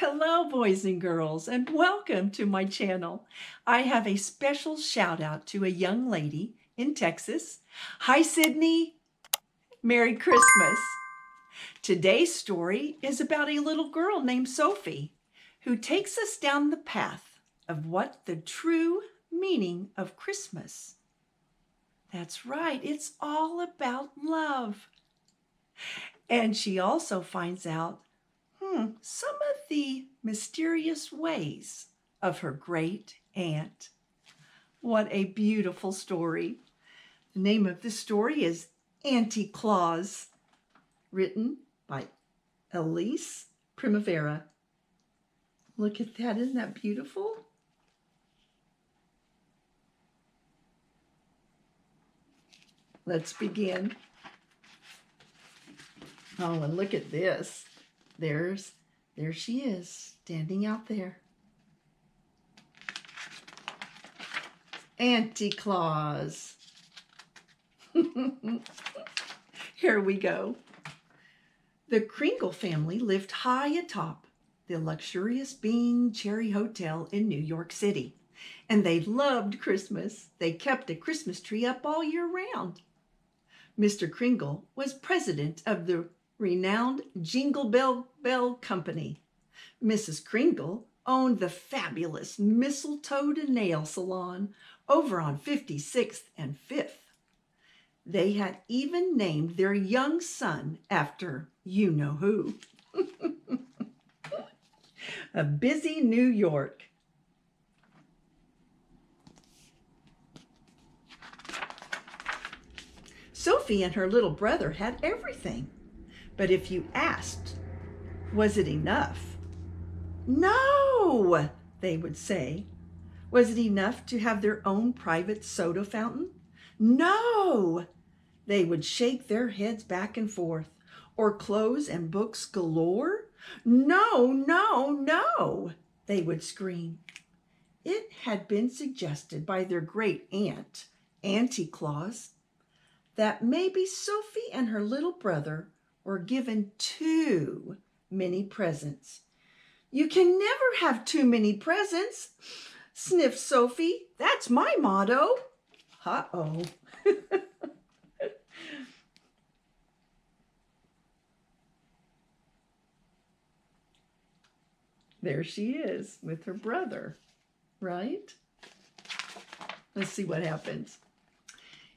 Hello, boys and girls, and welcome to my channel. I have a special shout out to a young lady in Texas. Hi, Sydney. Merry Christmas. Today's story is about a little girl named Sophie who takes us down the path of what the true meaning of Christmas. That's right, it's all about love. And she also finds out some of the mysterious ways of her great aunt. What a beautiful story. The name of this story is Auntie Claus, written by Elise Primavera. Look at that, isn't that beautiful? Let's begin. Oh, and look at this. There she is, standing out there. Auntie Claus. Here we go. The Kringle family lived high atop the luxurious Bean Cherry Hotel in New York City, and they loved Christmas. They kept a Christmas tree up all year round. Mr. Kringle was president of the renowned Jingle Bell Company. Mrs. Kringle owned the fabulous Mistletoe to Nail Salon over on 56th and 5th. They had even named their young son after you-know-who. A busy New York. Sophie and her little brother had everything. But if you asked, was it enough? No, they would say. Was it enough to have their own private soda fountain? No, they would shake their heads back and forth. Or clothes and books galore? No, no, no, they would scream. It had been suggested by their great aunt, Auntie Claus, that maybe Sophie and her little brother were given too many presents. You can never have too many presents, sniffed Sophie. That's my motto. Uh-oh. There she is with her brother, right? Let's see what happens.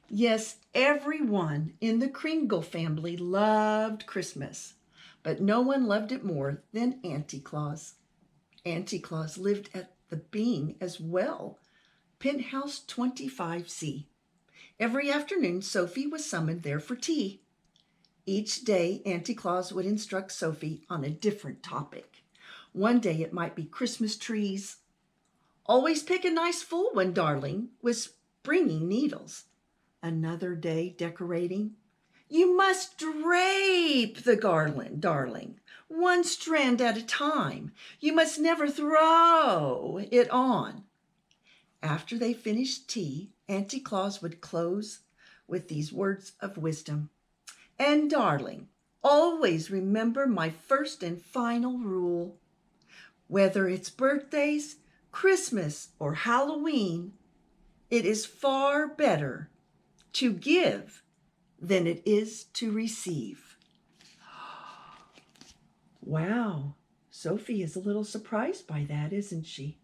Yes, everyone in the Kringle family loved Christmas, but no one loved it more than Auntie Claus. Auntie Claus lived at the Bean as well, penthouse 25C. Every afternoon, Sophie was summoned there for tea. Each day, Auntie Claus would instruct Sophie on a different topic. One day it might be Christmas trees. Always pick a nice full one, darling, with springy needles. Another day decorating. You must drape the garland, darling, one strand at a time. You must never throw it on. After they finished tea, Auntie Claus would close with these words of wisdom. And darling, always remember my first and final rule. Whether it's birthdays, Christmas, or Halloween, it is far better to give than it is to receive. Wow, Sophie is a little surprised by that, isn't she?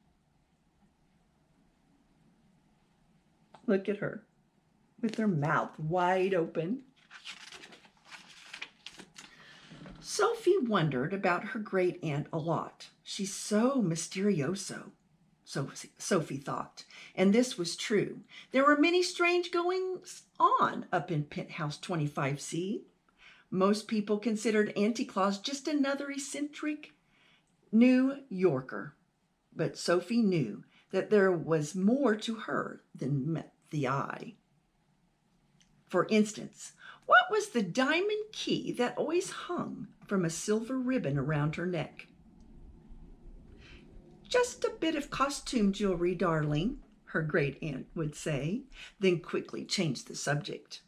Look at her with her mouth wide open. Sophie wondered about her great aunt a lot. She's so mysterioso, so Sophie thought, and this was true. There were many strange goings on up in penthouse 25C. Most people considered Auntie Claus just another eccentric New Yorker, but Sophie knew that there was more to her than met the eye. For instance, what was the diamond key that always hung from a silver ribbon around her neck? Just a bit of costume jewelry, darling, her great aunt would say, then quickly change the subject.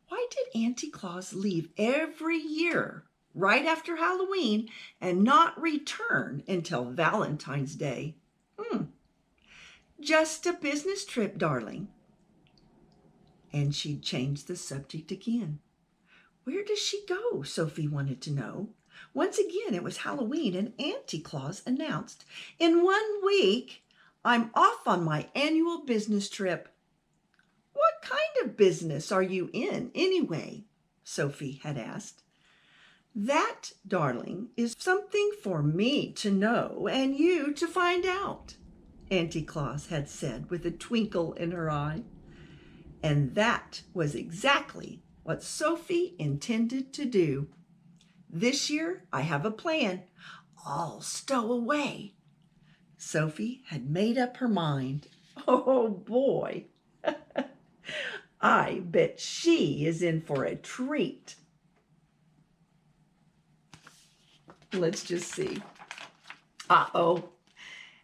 Why did Auntie Claus leave every year right after Halloween and not return until Valentine's Day. Just a business trip, darling. And she'd changed the subject again. Where does she go? Sophie wanted to know. Once again, it was Halloween, and Auntie Claus announced, in 1 week, I'm off on my annual business trip. What kind of business are you in, anyway? Sophie had asked. That, darling, is something for me to know and you to find out, Auntie Claus had said with a twinkle in her eye. And that was exactly what Sophie intended to do. This year, I have a plan. I'll stow away. Sophie had made up her mind. Oh, boy. I bet she is in for a treat. Let's just see. Uh-oh.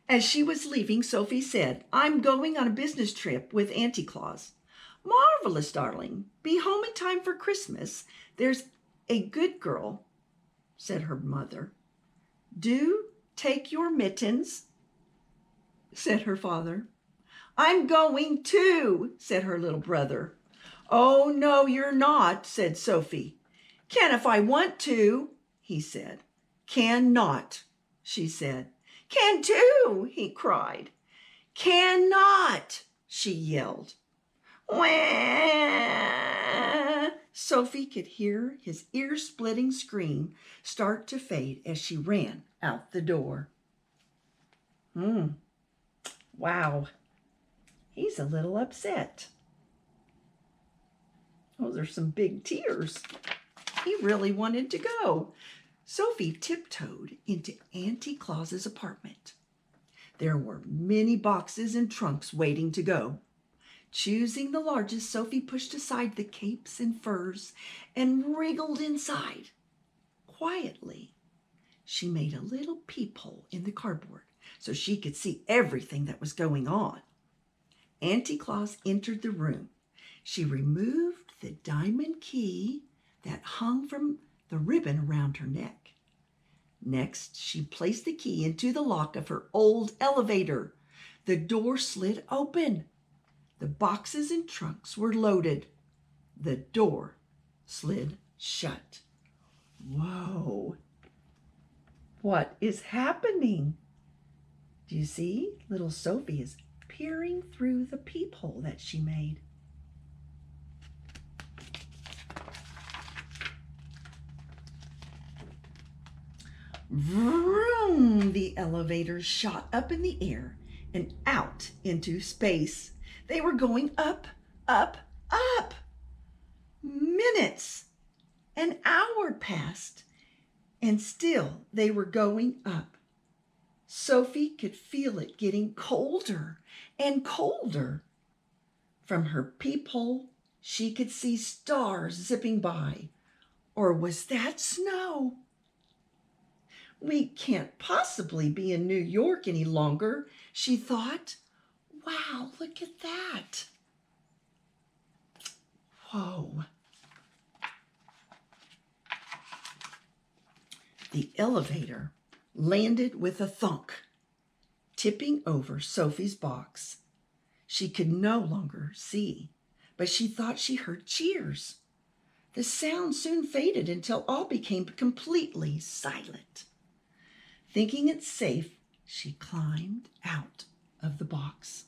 As she was leaving, Sophie said, I'm going on a business trip with Auntie Claus. Marvelous, darling. Be home in time for Christmas. There's a good girl, said her mother. Do take your mittens, said her father. I'm going too, said her little brother. Oh, no, you're not, said Sophie. Can if I want to, he said. Can not, she said. Can too, he cried. Cannot, she yelled. Wah! Sophie could hear his ear-splitting scream start to fade as she ran out the door. Wow. He's a little upset. Those are some big tears. He really wanted to go. Sophie tiptoed into Auntie Claus's apartment. There were many boxes and trunks waiting to go. Choosing the largest, Sophie pushed aside the capes and furs and wriggled inside. Quietly, she made a little peephole in the cardboard so she could see everything that was going on. Auntie Claus entered the room. She removed the diamond key that hung from the ribbon around her neck. Next, she placed the key into the lock of her old elevator. The door slid open. The boxes and trunks were loaded. The door slid shut. Whoa! What is happening? Do you see? Little Sophie is peering through the peephole that she made. Vroom! The elevators shot up in the air and out into space. They were going up, up, up. Minutes, an hour passed, and still they were going up. Sophie could feel it getting colder and colder. From her peephole, she could see stars zipping by. Or was that snow? We can't possibly be in New York any longer, she thought. Wow, look at that. Whoa. The elevator landed with a thunk, tipping over Sophie's box. She could no longer see, but she thought she heard cheers. The sound soon faded until all became completely silent. Thinking it safe, she climbed out of the box.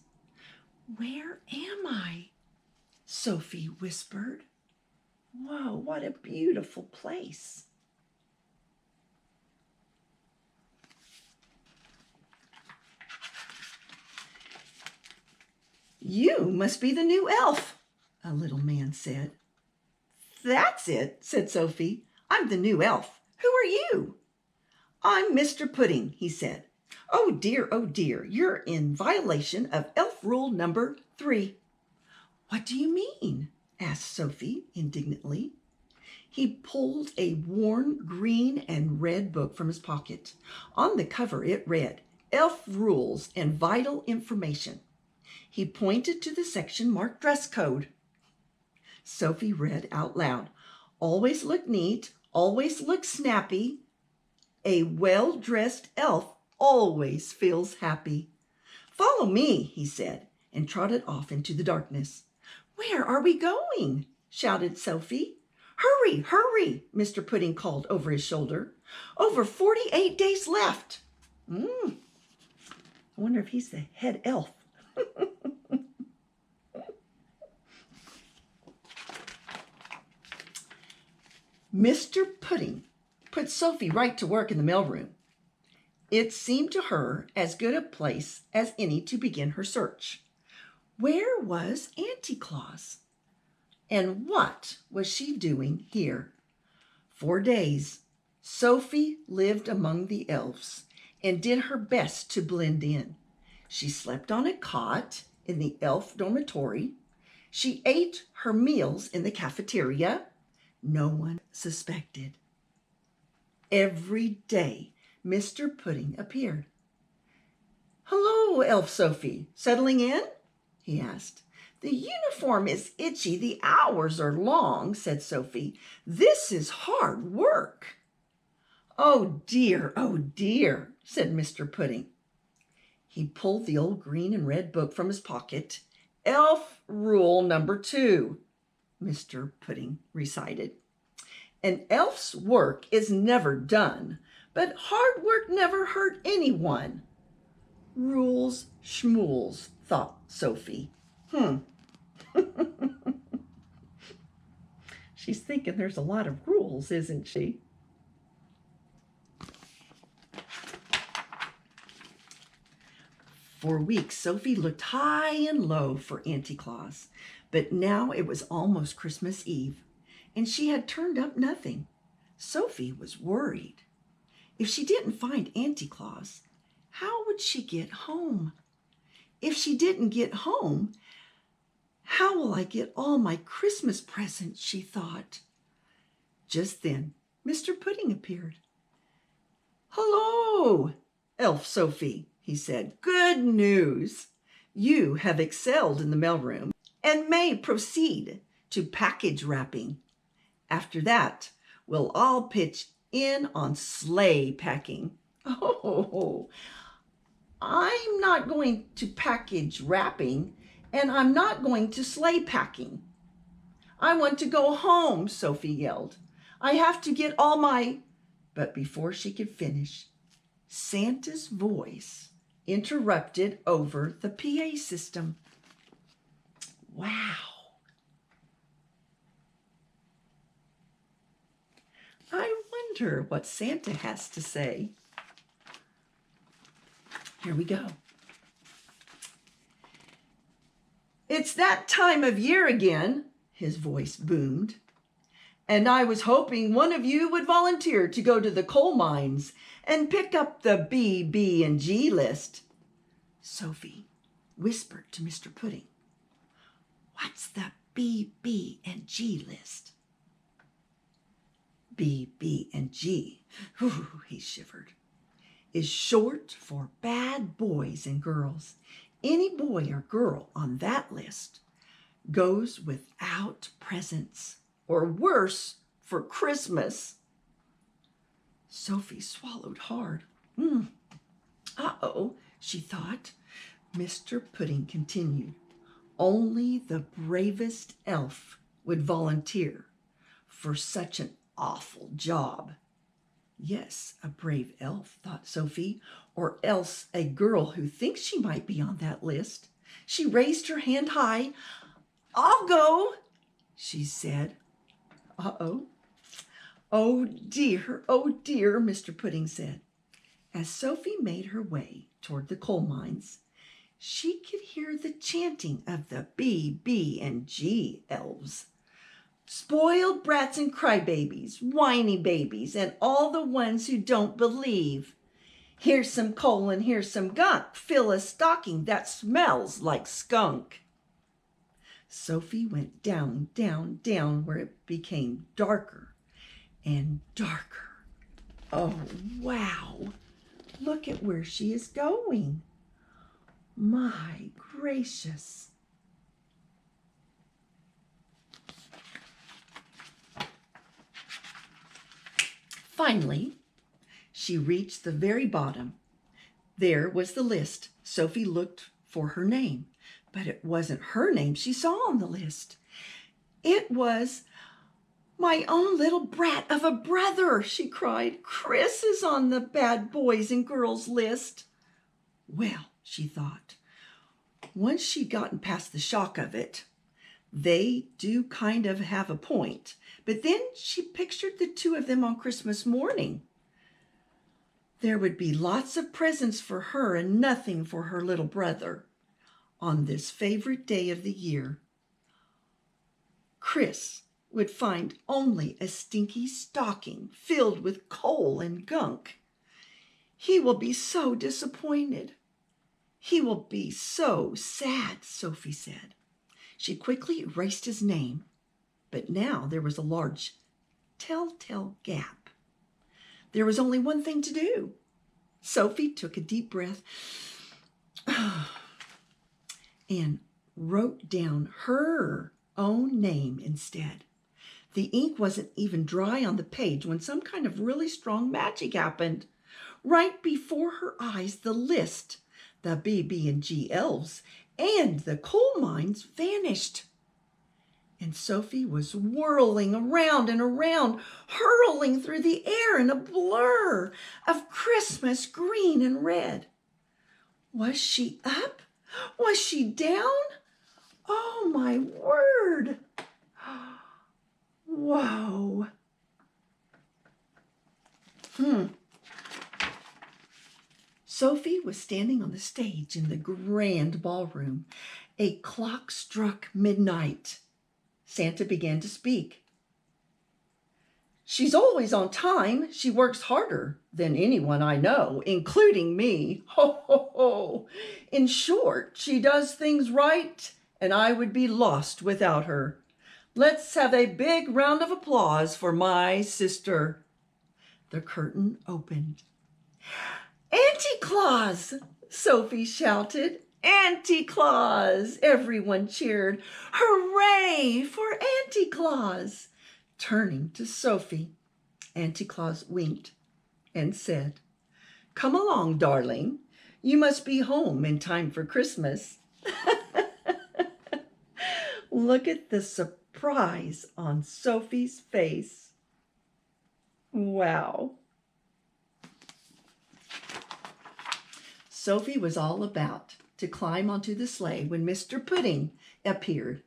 Where am I? Sophie whispered. Whoa, what a beautiful place. You must be the new elf, a little man said. That's it, said Sophie. I'm the new elf. Who are you? I'm Mr. Pudding, he said. Oh dear, you're in violation of elf rule number 3. What do you mean? Asked Sophie indignantly. He pulled a worn green and red book from his pocket. On the cover it read, Elf Rules and Vital Information. He pointed to the section marked Dress Code. Sophie read out loud, always look neat, always looks snappy. A well-dressed elf always feels happy. Follow me, he said, and trotted off into the darkness. Where are we going? Shouted Sophie. Hurry, hurry, Mr. Pudding called over his shoulder. Over 48 days left. I wonder if he's the head elf. Mr. Pudding put Sophie right to work in the mailroom. It seemed to her as good a place as any to begin her search. Where was Auntie Claus? And what was she doing here? For days, Sophie lived among the elves and did her best to blend in. She slept on a cot in the elf dormitory. She ate her meals in the cafeteria. No one suspected. Every day, Mr. Pudding appeared. Hello, Elf Sophie. Settling in? He asked. The uniform is itchy. The hours are long, said Sophie. This is hard work. Oh, dear, said Mr. Pudding. He pulled the old green and red book from his pocket. Elf rule number 2, Mr. Pudding recited. An elf's work is never done, but hard work never hurt anyone. Rules schmools, thought Sophie. She's thinking there's a lot of rules, isn't she? For weeks, Sophie looked high and low for Auntie Claus, but now it was almost Christmas Eve, and she had turned up nothing. Sophie was worried. If she didn't find Auntie Claus, how would she get home? If she didn't get home, how will I get all my Christmas presents, she thought. Just then, Mr. Pudding appeared. Hello, Elf Sophie, he said. Good news. You have excelled in the mailroom and may proceed to package wrapping. After that, we'll all pitch in on sleigh packing. Oh, I'm not going to package wrapping, and I'm not going to sleigh packing. I want to go home, Sophie yelled. I have to get all my... But before she could finish, Santa's voice interrupted over the PA system. Wow. I wonder what Santa has to say. Here we go. It's that time of year again, his voice boomed. And I was hoping one of you would volunteer to go to the coal mines and pick up the B, B, and G list. Sophie whispered to Mr. Pudding. What's the B, B, and G list? B, B, and G, he shivered, is short for bad boys and girls. Any boy or girl on that list goes without presents, or worse, for Christmas. Sophie swallowed hard. Uh-oh, she thought. Mr. Pudding continued. Only the bravest elf would volunteer for such an awful job. Yes, a brave elf, thought Sophie, or else a girl who thinks she might be on that list. She raised her hand high. I'll go, she said. Uh-oh. Oh dear, Mr. Pudding said. As Sophie made her way toward the coal mines, she could hear the chanting of the B, B, and G elves. Spoiled brats and crybabies, whiny babies, and all the ones who don't believe. Here's some coal and here's some gunk. Fill a stocking that smells like skunk. Sophie went down, down, down, where it became darker and darker. Oh, wow. Look at where she is going. My gracious. Finally, she reached the very bottom. There was the list. Sophie looked for her name, but it wasn't her name she saw on the list. It was my own little brat of a brother, she cried. Chris is on the bad boys and girls list. Well, she thought, once she'd gotten past the shock of it, they do kind of have a point. But then she pictured the two of them on Christmas morning. There would be lots of presents for her and nothing for her little brother on this favorite day of the year. Chris would find only a stinky stocking filled with coal and gunk. He will be so disappointed. He will be so sad, Sophie said. She quickly erased his name, but now there was a large telltale gap. There was only one thing to do. Sophie took a deep breath and wrote down her own name instead. The ink wasn't even dry on the page when some kind of really strong magic happened. Right before her eyes, the list, the BB&G elves, and the coal mines vanished. And Sophie was whirling around and around, hurtling through the air in a blur of Christmas green and red. Was she up? Was she down? Oh, my word. Whoa. Sophie was standing on the stage in the grand ballroom. A clock struck midnight. Santa began to speak. She's always on time. She works harder than anyone I know, including me. Ho, ho, ho. In short, she does things right, and I would be lost without her. Let's have a big round of applause for my sister. The curtain opened. Auntie Claus, Sophie shouted. Auntie Claus! Everyone cheered. Hooray for Auntie Claus! Turning to Sophie, Auntie Claus winked and said, Come along, darling. You must be home in time for Christmas. Look at the surprise on Sophie's face. Wow. Sophie was all about to climb onto the sleigh when Mr. Pudding appeared.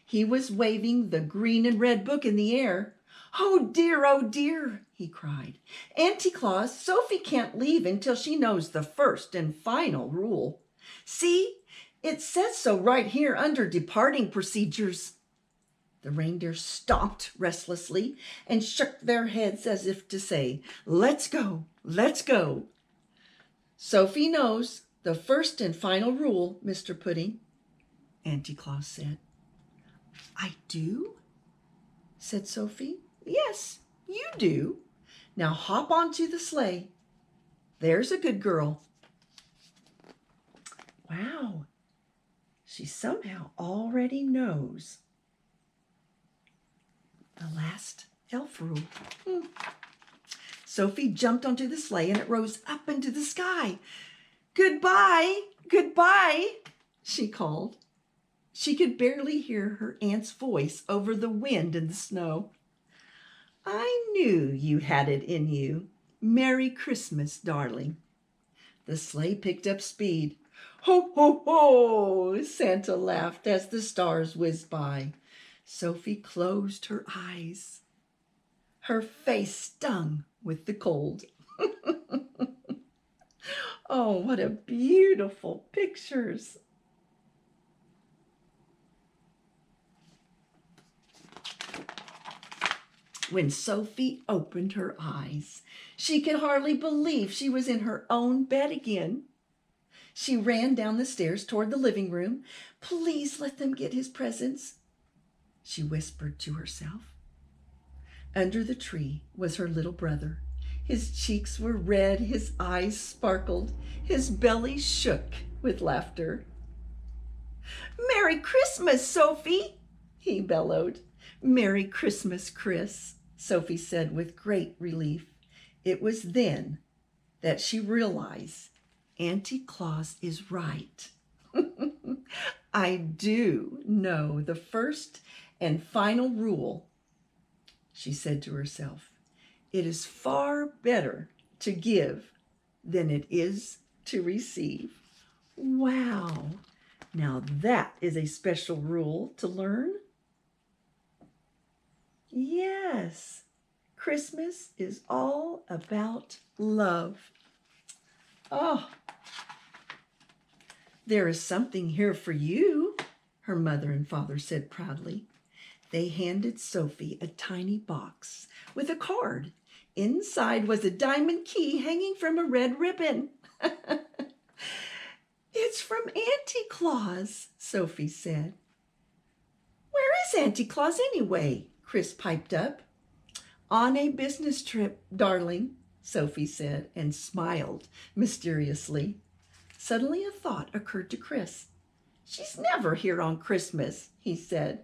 He was waving the green and red book in the air. Oh dear, he cried. Auntie Claus, Sophie can't leave until she knows the first and final rule. See, it says so right here under departing procedures. The reindeer stomped restlessly and shook their heads as if to say, Let's go, let's go. Sophie knows the first and final rule, Mr. Pudding, Auntie Claus said. I do? Said Sophie. Yes, you do. Now hop onto the sleigh. There's a good girl. Wow, she somehow already knows the last elf rule. Sophie jumped onto the sleigh and it rose up into the sky. Goodbye, goodbye, she called. She could barely hear her aunt's voice over the wind and the snow. I knew you had it in you. Merry Christmas, darling. The sleigh picked up speed. Ho, ho, ho, Santa laughed as the stars whizzed by. Sophie closed her eyes. Her face stung with the cold. Oh, what a beautiful pictures. When Sophie opened her eyes, she could hardly believe she was in her own bed again. She ran down the stairs toward the living room. Please let them get his presents, she whispered to herself. Under the tree was her little brother. His cheeks were red, his eyes sparkled, his belly shook with laughter. Merry Christmas, Sophie, he bellowed. Merry Christmas, Chris, Sophie said with great relief. It was then that she realized Auntie Claus is right. I do know the first and final rule, she said to herself. It is far better to give than it is to receive. Wow. Now that is a special rule to learn. Yes, Christmas is all about love. Oh, there is something here for you, her mother and father said proudly. They handed Sophie a tiny box with a card. Inside was a diamond key hanging from a red ribbon. It's from Auntie Claus, Sophie said. Where is Auntie Claus anyway? Chris piped up. On a business trip, darling, Sophie said, and smiled mysteriously. Suddenly a thought occurred to Chris. She's never here on Christmas, he said.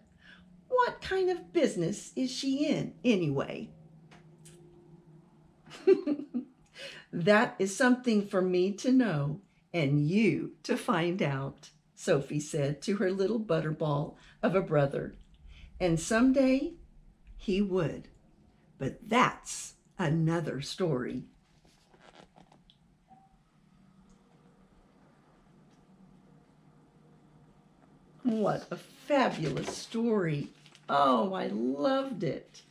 What kind of business is she in, anyway? That is something for me to know and you to find out, Sophie said to her little butterball of a brother. And someday he would. But that's another story. What a fabulous story. Oh, I loved it.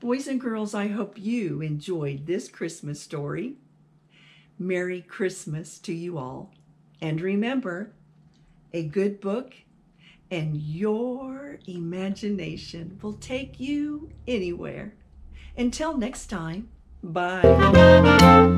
Boys and girls, I hope you enjoyed this Christmas story. Merry Christmas to you all. And remember, a good book and your imagination will take you anywhere. Until next time, bye.